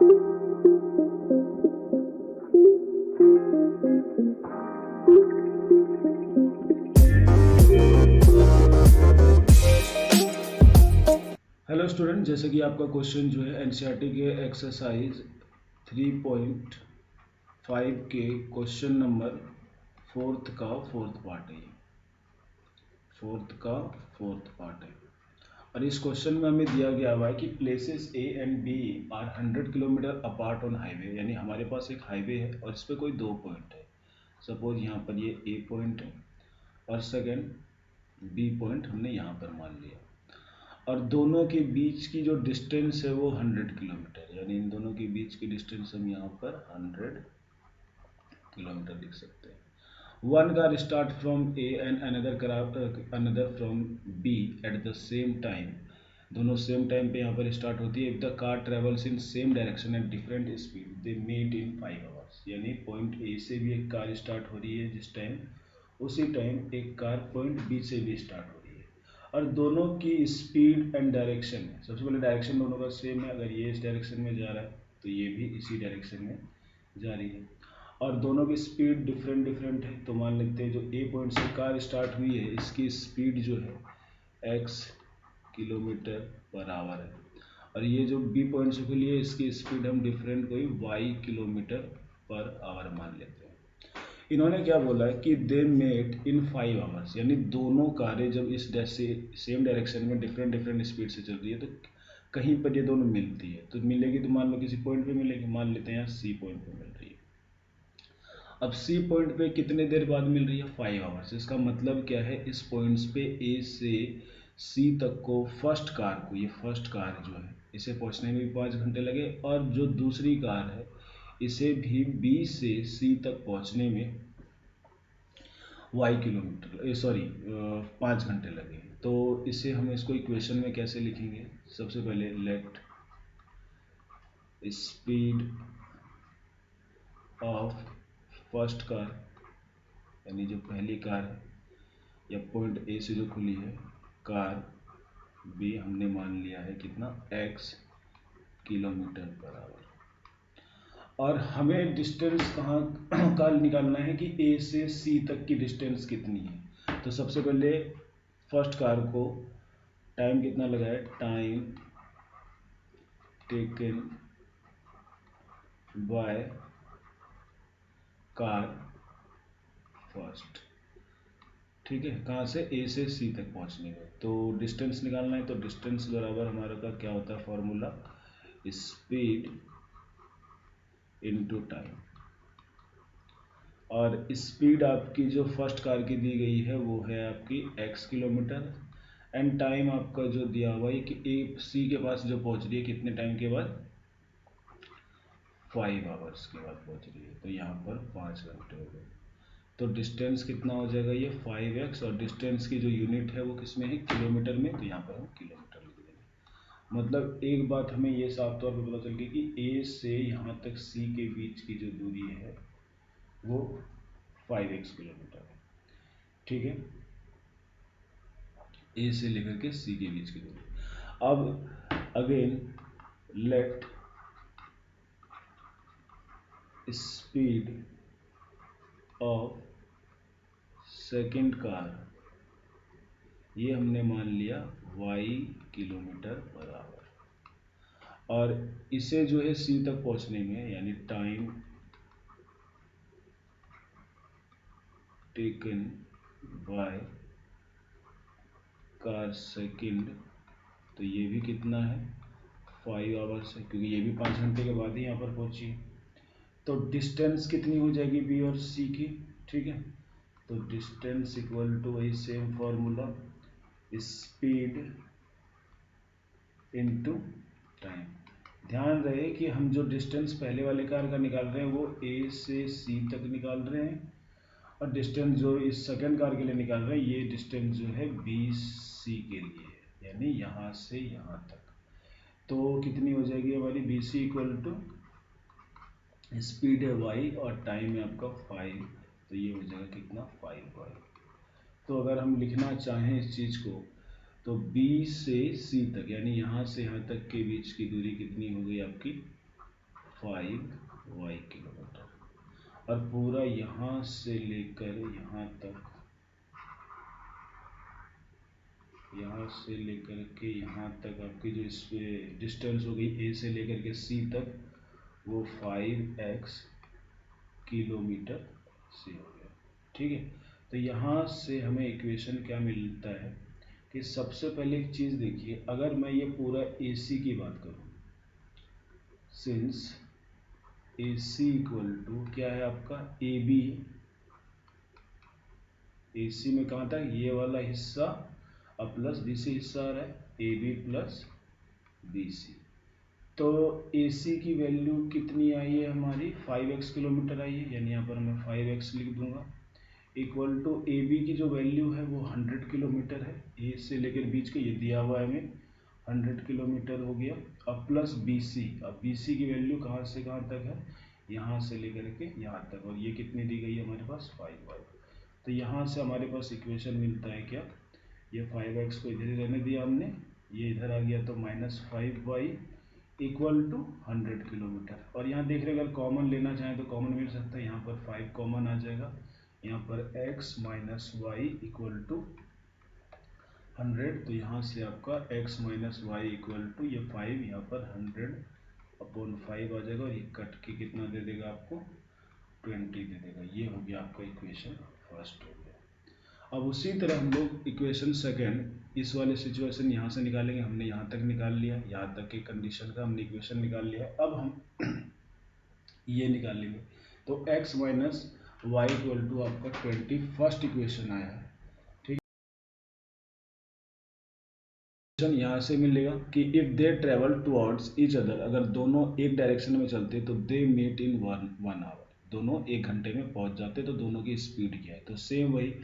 Hello student, जैसे कि आपका क्वेश्चन जो है एनसीईआरटी के एक्सरसाइज 3.5 के क्वेश्चन नंबर फोर्थ पार्ट है। फोर्थ पार्ट है और इस क्वेश्चन में हमें दिया गया हुआ है कि places A and B are 100 kilometre apart on highway, यानी हमारे पास एक हाईवे है और इस पर कोई दो पॉइंट है। सपोज यहाँ पर ये ए पॉइंट है और सेकेंड बी पॉइंट हमने यहाँ पर मान लिया, और दोनों के बीच की जो डिस्टेंस है वो 100 किलोमीटर, यानी इन दोनों के बीच की डिस्टेंस हम यहाँ पर 100 किलोमीटर लिख सकते हैं। One car start from A and another from B at the same time. दोनों सेम टाइम पे यहाँ पर स्टार्ट होती है। If the car travels in same direction at different speed they meet in 5 hours, यानी पॉइंट ए से भी एक कार स्टार्ट हो रही है जिस टाइम, उसी टाइम एक कार पॉइंट बी से भी स्टार्ट हो रही है और दोनों की स्पीड एंड डायरेक्शन है। सबसे पहले डायरेक्शन दोनों का सेम है, अगर ये इस डायरेक्शन में जा रहा है तो ये भी इसी डायरेक्शन में जा रही है और दोनों की स्पीड डिफरेंट है। तो मान लेते हैं जो ए पॉइंट से कार स्टार्ट हुई है इसकी स्पीड जो है x किलोमीटर पर आवर है और ये जो बी पॉइंट से खुली है इसकी स्पीड हम डिफरेंट कोई y किलोमीटर पर आवर मान लेते हैं। इन्होंने क्या बोला है कि दे मेट इन 5 आवर्स, यानी दोनों कारें जब इस सेम डायरेक्शन में डिफरेंट स्पीड से चल रही है तो कहीं पर ये दोनों मिलती है। तो मिलेगी तो मान लो किसी पॉइंट पे मिलेगी, मान लेते हैं यहाँ सी पॉइंट पे मिल रही है। अब सी पॉइंट पे कितने देर बाद मिल रही है? 5 आवर्स। इसका मतलब क्या है, इस पॉइंट्स पे ए से सी तक को फर्स्ट कार को, ये फर्स्ट कार जो है इसे पहुंचने में भी 5 घंटे लगे और जो दूसरी कार है इसे भी बी से सी तक पहुंचने में y किलोमीटर 5 घंटे लगे। तो इसे हम इसको इक्वेशन में कैसे लिखेंगे? सबसे पहले let speed of first car, यानी जो पहली कार है या पॉइंट ए से जो खुली है कार बी, हमने मान लिया है कितना x किलोमीटर पर आवर। और हमें डिस्टेंस कहाँ का निकालना है कि ए से सी तक की डिस्टेंस कितनी है। तो सबसे पहले फर्स्ट कार को टाइम कितना लगा है, time taken by car first, ठीक है, कहाँ से ए से सी तक पहुँचने में। तो डिस्टेंस निकालना है तो डिस्टेंस बराबर हमारा का क्या होता है फॉर्मूला, स्पीड इनटू टाइम। और स्पीड आपकी जो फर्स्ट कार की दी गई है वो है आपकी x किलोमीटर एंड टाइम आपका जो दिया हुआ है कि ए सी के पास जो पहुंच रही है कितने टाइम के बाद, 5 आवर्स के बाद पहुंच रही है। तो यहाँ पर 5 घंटे हो गए। तो डिस्टेंस कितना हो जाएगा, ये 5x, और डिस्टेंस की जो यूनिट है वो किस में है, किलोमीटर में, तो यहाँ पर हम किलोमीटर लिख देंगे। मतलब एक बात हमें ये साफ तौर पर पता चल गई कि ए से यहाँ तक सी के बीच की जो दूरी है वो 5x किलोमीटर है, ठीक है, ए से लेकर के सी के बीच की दूरी। अब again let speed of second car, ये हमने मान लिया y किलोमीटर पर आवर, और इसे जो है सी तक पहुंचने में यानी time taken by car second, तो ये भी कितना है 5 आवर्स है, क्योंकि ये भी 5 घंटे के बाद ही यहाँ पर पहुंची। तो डिस्टेंस कितनी हो जाएगी बी और सी की, ठीक है। तो डिस्टेंस इक्वल टू वही same formula, speed into time. ध्यान रहे कि हम जो डिस्टेंस पहले वाले कार का निकाल रहे हैं वो ए से सी तक निकाल रहे हैं, और डिस्टेंस जो इस सेकंड कार के लिए निकाल रहे हैं ये डिस्टेंस जो है बी सी के लिए है, यानी यहाँ से यहाँ तक। तो कितनी हो जाएगी हमारी, B C equal to speed है y और टाइम है आपका 5, तो ये हो जाएगा कितना 5y। तो अगर हम लिखना चाहें इस चीज़ को तो B से C तक, यानी यहाँ से यहाँ तक के बीच की दूरी कितनी हो गई आपकी 5y किलोमीटर, और पूरा यहाँ से लेकर यहाँ तक, यहाँ से लेकर के यहाँ तक आपकी जो इस पे डिस्टेंस हो गई ए से लेकर के सी तक, वो 5x किलोमीटर से हो गया। ठीक है, तो यहाँ से हमें इक्वेशन क्या मिलता है कि सबसे पहले एक चीज़ देखिए, अगर मैं ये पूरा AC की बात करूँ, सिंस AC इक्वल टू क्या है आपका AB, AC में कहाँ था ये वाला हिस्सा, अब प्लस BC हिस्सा आ रहा है, AB प्लस BC, तो AC की वैल्यू कितनी आई है हमारी 5x किलोमीटर आई है, यानी यहाँ पर मैं 5x लिख दूंगा, इक्वल टू AB की जो वैल्यू है वो 100 किलोमीटर है, ए से लेकर बीच के ये दिया हुआ है हमें 100 किलोमीटर हो गया, अब प्लस BC, अब BC की वैल्यू कहाँ से कहाँ तक है, यहाँ से लेकर के यहाँ तक, और ये कितनी दी गई है हमारे पास 5y, तो यहाँ से हमारे पास इक्वेशन मिलता है क्या, ये 5x को इधर ही रहने दिया हमने, ये इधर आ गया तो -5y इक्वल टू 100 किलोमीटर, और यहाँ देख रहे अगर कॉमन लेना चाहें तो कॉमन मिल सकता है, यहाँ पर 5 कॉमन आ जाएगा, यहाँ पर x minus y equal to 100, तो यहाँ से आपका x minus y equal to ये 5 यहाँ पर 100/5 आ जाएगा, और ये कट के कितना दे देगा आपको 20 दे देगा, ये हो गया आपका इक्वेशन फर्स्ट हो गया। अब उसी तरह हम लोग इक्वेशन सेकंड, इस वाले सिचुएशन यहाँ से निकालेंगे, हमने यहाँ तक निकाल लिया, यहाँ तक के कंडीशन का हमने इक्वेशन निकाल लिया, अब हम ये निकालेंगे, तो x minus y equal to आपका 20 फर्स्ट इक्वेशन आया है। ठीक है, यहाँ से मिलेगा कि if they travel towards each other, अगर दोनों एक डायरेक्शन में चलते तो they meet in one hour, दोनों 1 घंटे में पहुँच जाते, तो दोनों की स्पीड क्या है, तो सेम वही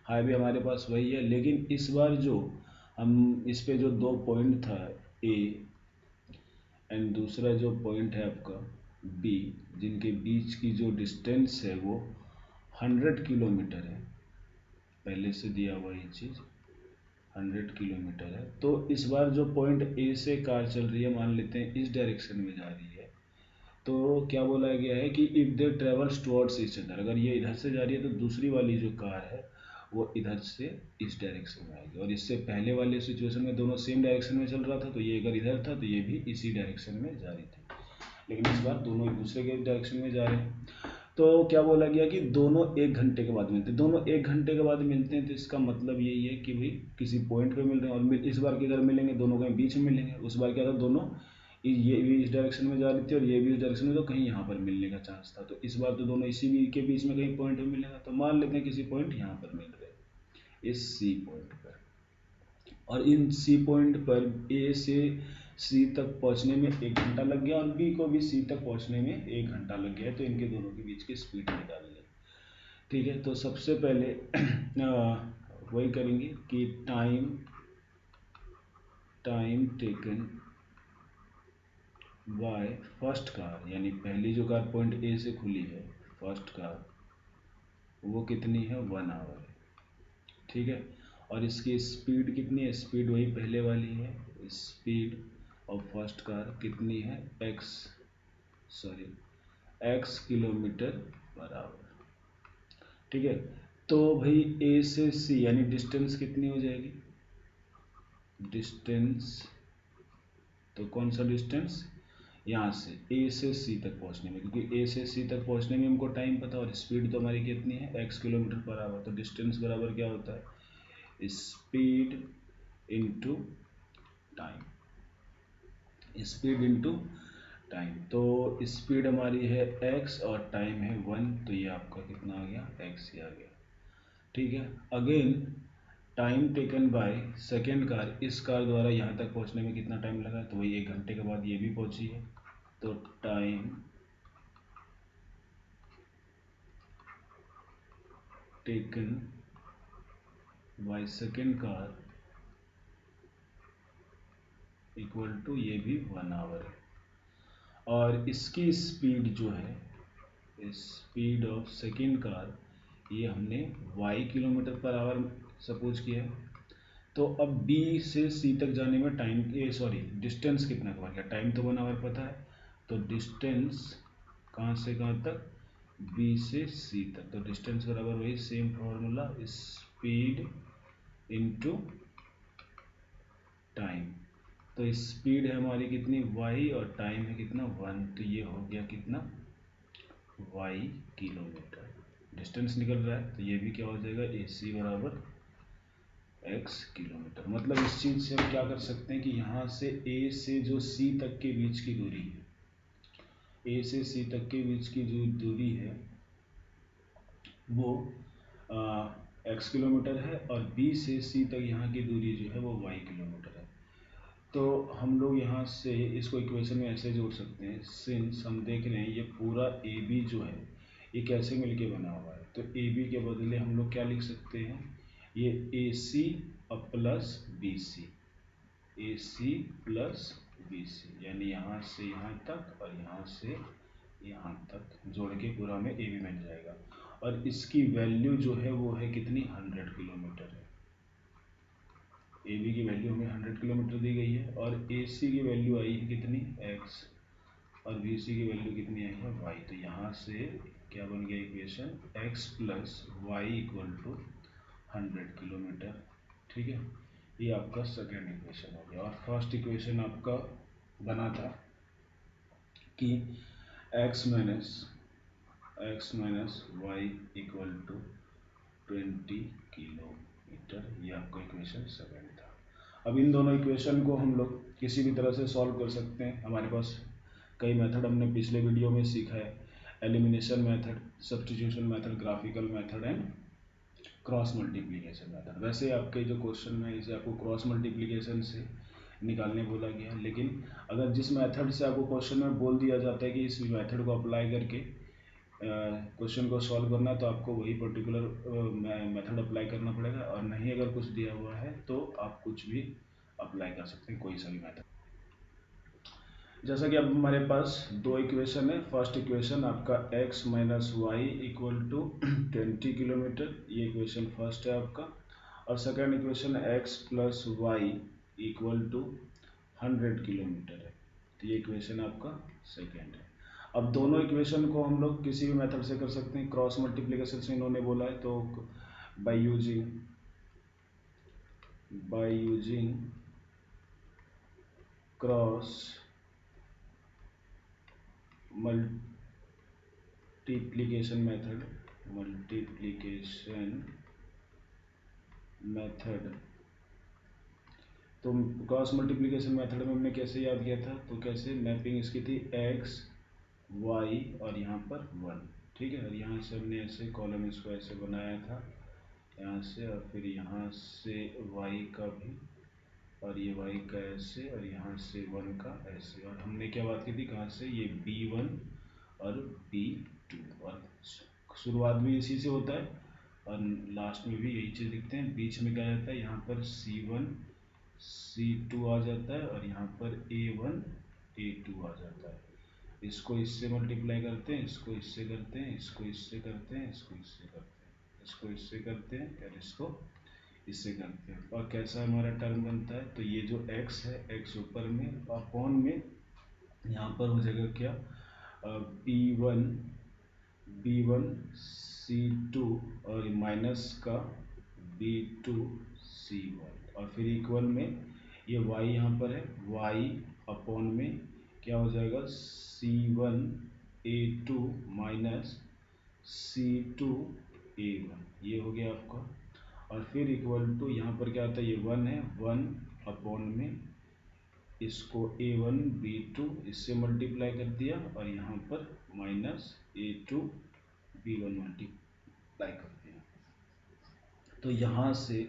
हाईवे हमारे पास वही है, लेकिन इस बार जो हम इस पे जो 2 पॉइंट था ए एंड दूसरा जो पॉइंट है आपका बी, जिनके बीच की जो डिस्टेंस है वो 100 किलोमीटर है, पहले से दिया हुआ ये चीज़ 100 किलोमीटर है, तो इस बार जो पॉइंट ए से कार चल रही है, मान लेते हैं इस डायरेक्शन में जा रही है, तो क्या बोला गया है कि if they travels towards each other, अगर ये इधर से जा रही है तो दूसरी वाली जो कार है वो इधर से इस डायरेक्शन में आएगी, और इससे पहले वाले सिचुएशन में दोनों सेम डायरेक्शन में चल रहा था, तो ये अगर इधर था तो ये भी इसी डायरेक्शन में जा रही थी, लेकिन इस बार दोनों एक दूसरे के डायरेक्शन में जा रहे हैं, तो क्या बोला गया कि दोनों 1 घंटे के बाद मिलते हैं, दोनों 1 घंटे के बाद मिलते हैं, तो इसका मतलब यही है कि भाई किसी पॉइंट पे मिल रहे हैं, और इस बार किधर मिलेंगे, दोनों के बीच में मिलेंगे, उस बार क्या था दोनों ये भी इस डायरेक्शन में जा रही थी और ये भी इस डायरेक्शन में, तो कहीं यहाँ पर मिलने का चांस था, तो इस बार तो दोनों इसी भी के बीच में कहीं पॉइंट पे मिलेगा, तो मान लेते हैं किसी पॉइंट यहाँ पर मिल रहे हैं इस सी पॉइंट पर, और इन सी पॉइंट पर ए से सी तक पहुँचने में 1 घंटा लग गया, और बी को भी सी तक पहुँचने में 1 घंटा लग गया है, तो इनके दोनों के बीच की स्पीड निकाल लें। ठीक है, तो सबसे पहले वही करेंगे कि time taken by first car, यानी पहली जो कार पॉइंट ए से खुली है फर्स्ट कार, वो कितनी है 1 आवर है। ठीक है, और इसकी स्पीड कितनी है, स्पीड वही पहले वाली है, स्पीड ऑफ फर्स्ट कार कितनी है x किलोमीटर पर आवर। ठीक है, तो भाई ए से सी यानी डिस्टेंस कितनी हो जाएगी, डिस्टेंस, तो कौन सा डिस्टेंस, यहाँ से ए से सी तक पहुँचने में, क्योंकि ए से सी तक पहुँचने में हमको टाइम पता, और स्पीड तो हमारी कितनी है x किलोमीटर पर आवर, तो डिस्टेंस बराबर क्या होता है speed into time, speed into time, तो स्पीड हमारी है x और टाइम है 1, तो ये आपका कितना आ गया x ही आ गया। ठीक है, again time taken by second car, इस कार द्वारा यहाँ तक पहुँचने में कितना टाइम लगा, तो वही 1 घंटे के बाद ये भी पहुँची है, तो time taken by second car equal to ये भी 1 आवर है, और इसकी स्पीड जो है स्पीड ऑफ सेकेंड कार, ये हमने y kilometre per hour suppose किया है, तो अब B से C तक जाने में टाइम डिस्टेंस कितना कवर किया, टाइम तो 1 आवर पता है, तो डिस्टेंस कहाँ से कहाँ तक, बी से सी तक। तो डिस्टेंस बराबर वही same formula, speed into time. तो स्पीड है हमारी कितनी y और टाइम है कितना 1, तो ये हो गया कितना y किलोमीटर। डिस्टेंस निकल रहा है तो ये भी क्या हो जाएगा AC बराबर x किलोमीटर। मतलब इस चीज़ से हम क्या कर सकते हैं कि यहाँ से A से जो C तक के बीच की दूरी है, A से C तक के बीच की जो दूरी है वो x किलोमीटर है, और B से C तक यहाँ की दूरी जो है वो y किलोमीटर है। तो हम लोग यहाँ से इसको इक्वेशन में ऐसे जोड़ सकते हैं, सिंस हम देख रहे हैं ये पूरा ए बी जो है ये कैसे मिलके बना हुआ है, तो ए बी के बदले हम लोग क्या लिख सकते हैं, ये ए सी प्लस बी सी, ए सी प्लस बी सी, यानी यहाँ से यहाँ तक और यहाँ से यहाँ तक जोड़ के पूरा में ए बी मिल जाएगा। और इसकी वैल्यू जो है वो है कितनी 100 किलोमीटर है। ए बी की वैल्यू हमें 100 किलोमीटर दी गई है, और ए सी की वैल्यू आई है कितनी x, और बी सी की वैल्यू कितनी आई है y। तो यहाँ से क्या बन गया equation, x plus y equal to 100 kilometre. ठीक है, ये आपका सेकेंड इक्वेशन हो गया। और फर्स्ट इक्वेशन आपका बना था कि x minus y equal to 20 kilometre, ये आपका इक्वेशन सेकेंड था। अब इन दोनों इक्वेशन को हम लोग किसी भी तरह से सॉल्व कर सकते हैं। हमारे पास कई मेथड हमने पिछले वीडियो में सीखा है, elimination method, substitution method, graphical method and cross multiplication method. वैसे आपके जो क्वेश्चन में इसे आपको क्रॉस मल्टीप्लिकेशन से निकालने बोला गया है, लेकिन अगर जिस मेथड से आपको क्वेश्चन में बोल दिया जाता है कि इस मेथड को अप्लाई करके क्वेश्चन को सॉल्व करना, तो आपको वही पर्टिकुलर मेथड अप्लाई करना पड़ेगा, और नहीं अगर कुछ दिया हुआ है तो आप कुछ भी अप्लाई कर सकते हैं, कोई सा भी मेथड। जैसा कि अब हमारे पास दो इक्वेशन है, फर्स्ट इक्वेशन आपका x minus y equal to 20 kilometre, ये इक्वेशन फर्स्ट है आपका, और second equation x plus y equal to 100 kilometre है, तो ये इक्वेशन आपका सेकेंड है। अब दोनों इक्वेशन को हम लोग किसी भी मेथड से कर सकते हैं, क्रॉस मल्टीप्लिकेशन से इन्होंने बोला है, तो by using cross multiplication method, तो क्रॉस मल्टीप्लिकेशन मेथड में हमने कैसे याद किया था, तो कैसे मैपिंग इसकी थी x y और यहाँ पर 1, ठीक है, और यहाँ से हमने ऐसे कॉलम इसको ऐसे बनाया था यहाँ से, और फिर यहाँ से y का भी, और ये y का ऐसे, और यहाँ से 1 का ऐसे, और हमने क्या बात की थी कहाँ से, ये b1 और b2, और शुरुआत भी इसी से होता है और लास्ट में भी यही चीज़ लिखते हैं। बीच में क्या रहता है, यहाँ पर c1 c2 आ जाता है, और यहाँ पर a1 a2 आ जाता है। इसको इससे मल्टीप्लाई करते हैं, इसको इससे करते हैं, इसको इससे करते हैं, इसको इससे करते हैं, इसको इससे करते हैं, और इसको इससे करते हैं, और कैसा हमारा टर्म बनता है, तो ये जो x है, x ऊपर में अपॉन में यहाँ पर हो जाएगा क्या, b1 c2 और माइनस का b2 c1, और फिर इक्वल में ये y यहाँ पर है, y अपॉन में क्या हो जाएगा c1 a2 minus c2 a1, ये हो गया आपका, और फिर इक्वल टू यहाँ पर क्या आता है, ये 1 है, 1 अपॉन में इसको a1 b2 इससे मल्टीप्लाई कर दिया, और यहाँ पर माइनस a2 b1 मल्टीप्लाई कर दिया। तो यहाँ से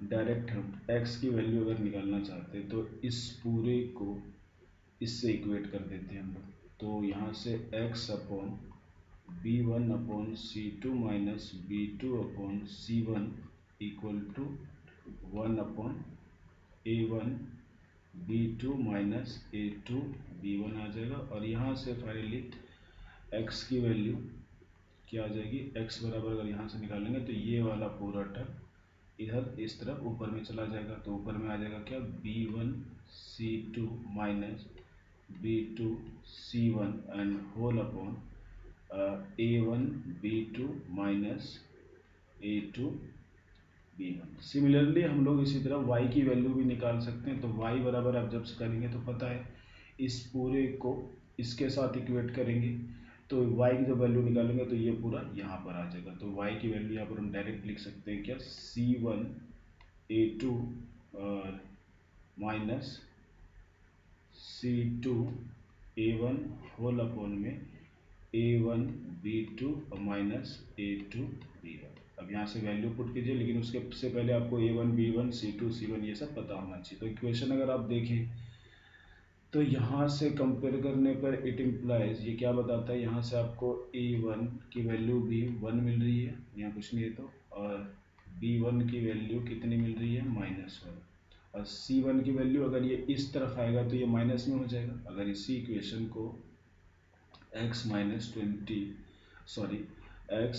डायरेक्ट हम x की वैल्यू अगर निकालना चाहते हैं तो इस पूरे को इससे इक्वेट कर देते हैं हम लोग, तो यहाँ से x upon b1 upon c2 minus b2 upon c1 equal to 1 upon a1 b2 minus a2 b1 आ जाएगा, और यहाँ से फाइनली x की वैल्यू क्या आ जाएगी, x बराबर अगर यहाँ से निकालेंगे तो ये वाला पूरा टर्म इधर इस तरफ ऊपर में चला जाएगा, तो ऊपर में आ जाएगा क्या b1 c2 minus B2 C1 and whole upon A1 B2 minus A2 B1। Similarly हम लोग इसी तरह y की वैल्यू भी निकाल सकते हैं। तो y बराबर आप जब करेंगे तो पता है इस पूरे को इसके साथ इक्वेट करेंगे तो y की जब वैल्यू निकालेंगे तो ये पूरा यहाँ पर आ जाएगा। तो y की वैल्यू यहाँ पर हम डायरेक्ट लिख सकते हैं क्या, C1 A2 minus C2 A1 whole upon में A1 B2 और माइनस A2 B1। अब यहाँ से वैल्यू पुट कीजिए, लेकिन उसके से पहले आपको A1 B1 C2 C1 ये सब पता होना चाहिए। तो इक्वेशन अगर आप देखें तो यहाँ से कंपेयर करने पर इट इम्प्लाइज, ये क्या बताता है, यहाँ से आपको A1 की वैल्यू भी 1 मिल रही है, यहाँ कुछ नहीं है तो, और B1 की वैल्यू कितनी मिल रही है, -1, और C1 की वैल्यू अगर ये इस तरफ आएगा तो ये माइनस में हो जाएगा। अगर इसी इक्वेशन को x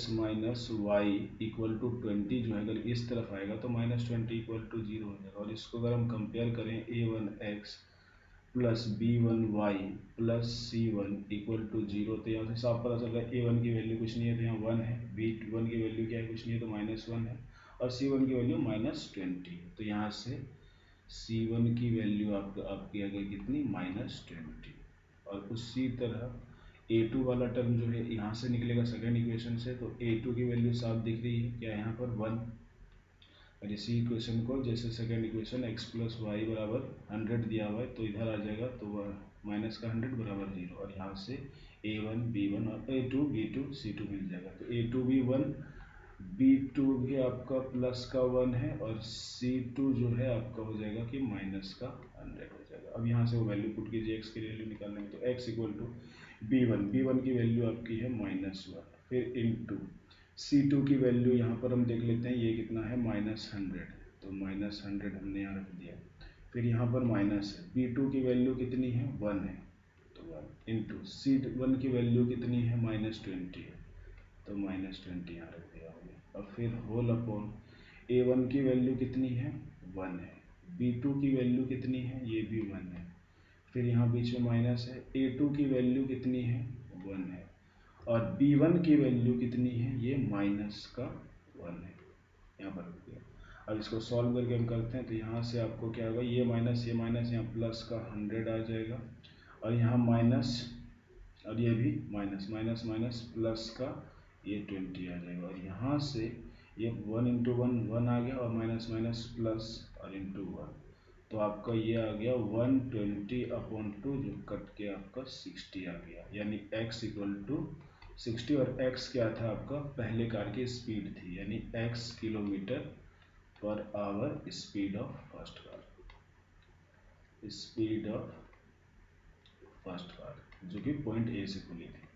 minus y equal to 20 जो है अगर इस तरफ आएगा तो -20 इक्वल टू 0 हो जाएगा। और इसको अगर हम कंपेयर करें A1x plus B1y plus C1 equal to 0, तो यहाँ से साफ पता चल रहा है A1 की वैल्यू कुछ नहीं है तो यहाँ 1 है, B1 की वैल्यू क्या है, कुछ नहीं है तो -1 है, और C1 की वैल्यू -20 है। तो यहाँ से C1 की वैल्यू आपकी आ गई कितनी, -20। और उसी तरह A2 वाला टर्म जो है यहाँ से निकलेगा सेकेंड इक्वेशन से, तो A2 की वैल्यू साफ दिख रही है क्या, यहाँ पर 1। और इसी इक्वेशन को जैसे second equation x plus y बराबर 100 दिया हुआ है तो इधर आ जाएगा, तो वह माइनस का 100 बराबर 0, और यहाँ से A1 B1 और A2 B2 C2 मिल जाएगा। तो A2 भी 1, B2 भी आपका प्लस का 1 है, और C2 जो है आपका हो जाएगा कि माइनस का 100 हो जाएगा। अब यहाँ से वो वैल्यू पुट कीजिए x की वैल्यू निकालने में, तो x इक्वल टू B1 की वैल्यू आपकी है -1, फिर इंटू C2 की वैल्यू यहाँ पर हम देख लेते हैं ये कितना है, -100, तो -100 हमने यहाँ रख दिया। फिर यहाँ पर माइनस है, B2 की वैल्यू कितनी है, 1 है, तो 1 इंटू C1 की वैल्यू कितनी है, -20 है, तो -20 यहाँ रख दिया हमने। और फिर होल अपॉन A1 की वैल्यू कितनी है, 1 है, B2 की वैल्यू कितनी है, ये भी 1 है, फिर यहाँ बीच में माइनस है, A2 की वैल्यू कितनी है, 1 है, और B1 की वैल्यू कितनी है, ये माइनस का 1 है, यहाँ पर रख दिया। अब इसको सॉल्व करके हम करते हैं तो यहाँ से आपको क्या होगा, ये माइनस यहाँ प्लस का 100 आ जाएगा, और यहाँ माइनस, और ये भी माइनस माइनस माइनस प्लस का ये 20 आ जाएगा, और यहाँ से ये 1 इंटू 1 1 आ गया, और माइनस माइनस प्लस और इंटू 1, तो आपका ये आ गया 120/2 जो कट के आपका 60 आ गया, यानी x इक्वल टू 60। और x क्या था आपका, पहले कार की स्पीड थी, यानी x kilometre per hour speed of first car, speed of first car जो कि पॉइंट ए से खुली थी।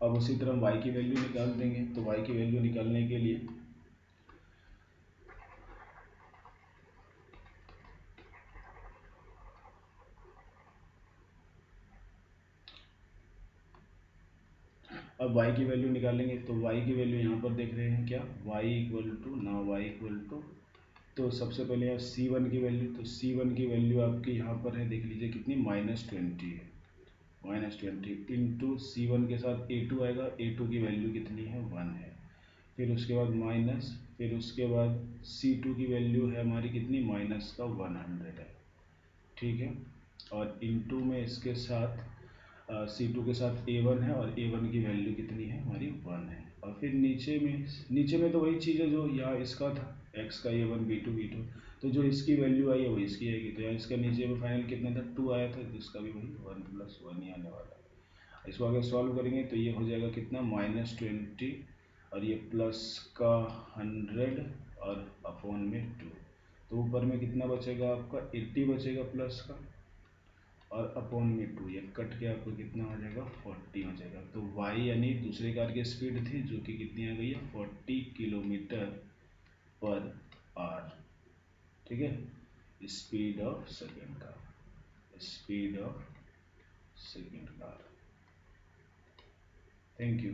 अब उसी तरह हम y की वैल्यू निकाल देंगे, तो y की वैल्यू निकालने के लिए अब y की वैल्यू निकालेंगे, तो y की वैल्यू यहाँ पर देख रहे हैं क्या, y इक्वल टू ना y इक्वल टू, तो सबसे पहले यहाँ C1 की वैल्यू, तो C1 की वैल्यू आपकी यहाँ पर है, देख लीजिए कितनी, -20 है, -20 इंटू C1 के साथ A2 आएगा, A2 की वैल्यू कितनी है, 1 है, फिर उसके बाद माइनस, फिर उसके बाद C2 की वैल्यू है हमारी कितनी, माइनस का 100 है, ठीक है, और इंटू में इसके साथ C2 के साथ A1 है, और A1 की वैल्यू कितनी है हमारी, 1 है, और फिर नीचे में तो वही चीज़ है जो यहाँ इसका था, x का A1 B2 तो जो इसकी वैल्यू आई है वो इसकी आएगी, तो यहाँ इसका नीचे में फाइनल कितना था, 2 आया था, तो इसका भी वही 1 + 1 ही आने वाला है। इसको अगर सॉल्व करेंगे तो ये हो जाएगा कितना, -20, और ये प्लस का 100 और अपॉन में 2, तो ऊपर में कितना बचेगा आपका, 80 बचेगा प्लस का, और अपॉन में 2, ये कट के आपको कितना हो जाएगा, 40 हो जाएगा। तो y यानी दूसरे कार की स्पीड थी जो कि कितनी आ गई है, 40 किलोमीटर पर आवर, ठीक है, speed of second car, speed of second car. Thank you.